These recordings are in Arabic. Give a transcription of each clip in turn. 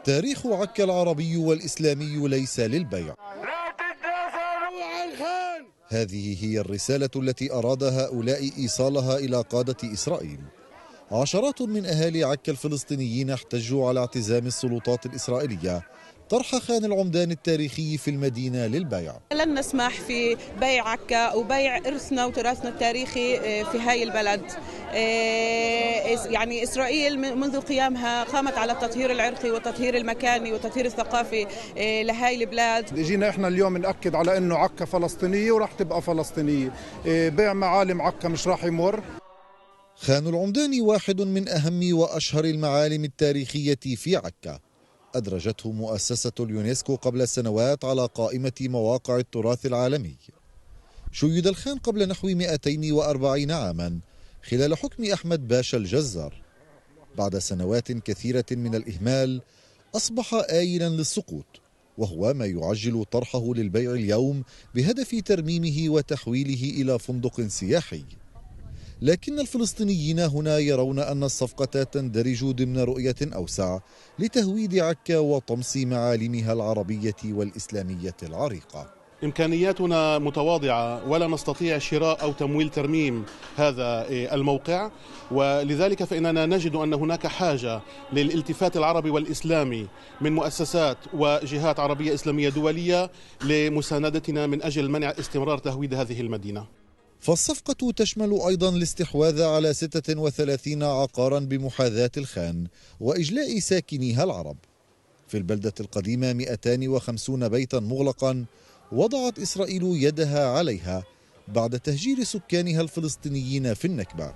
تاريخ عكا العربي والإسلامي ليس للبيع. هذه هي الرسالة التي أراد هؤلاء إيصالها إلى قادة إسرائيل. عشرات من أهالي عكا الفلسطينيين احتجوا على اعتزام السلطات الإسرائيلية طرح خان العمدان التاريخي في المدينة للبيع. لن نسمح في بيع عكا أو بيع إرثنا وتراثنا التاريخي في هاي البلد. يعني إسرائيل منذ قيامها قامت على التطهير العرقي والتطهير المكاني والتطهير الثقافي لهاي البلاد. جينا إحنا اليوم نأكد على أنه عكا فلسطينية وراح تبقى فلسطينية. بيع معالم عكا مش راح يمر. خان العمدان واحد من أهم وأشهر المعالم التاريخية في عكا، أدرجته مؤسسة اليونسكو قبل سنوات على قائمة مواقع التراث العالمي. شيد الخان قبل نحو 240 عاما خلال حكم أحمد باشا الجزار. بعد سنوات كثيرة من الإهمال أصبح آيلا للسقوط، وهو ما يعجل طرحه للبيع اليوم بهدف ترميمه وتحويله إلى فندق سياحي. لكن الفلسطينيين هنا يرون أن الصفقة تندرج ضمن رؤية أوسع لتهويد عكا وطمس معالمها العربية والإسلامية العريقة. إمكانياتنا متواضعة ولا نستطيع شراء أو تمويل ترميم هذا الموقع، ولذلك فإننا نجد أن هناك حاجة للالتفات العربي والإسلامي من مؤسسات وجهات عربية إسلامية دولية لمساندتنا من أجل منع استمرار تهويد هذه المدينة. فالصفقة تشمل أيضا الاستحواذ على 36 عقارا بمحاذاة الخان وإجلاء ساكنيها العرب. في البلدة القديمة 250 بيتا مغلقا وضعت إسرائيل يدها عليها بعد تهجير سكانها الفلسطينيين في النكبة.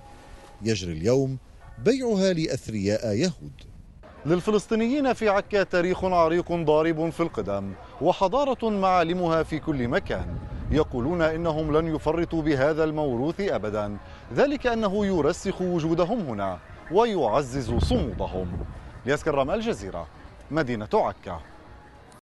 يجري اليوم بيعها لأثرياء يهود. للفلسطينيين في عكا تاريخ عريق ضارب في القدم وحضارة معالمها في كل مكان. يقولون إنهم لن يفرطوا بهذا الموروث أبدا، ذلك أنه يرسخ وجودهم هنا ويعزز صمودهم. لياسكرم، الجزيرة، مدينة عكا.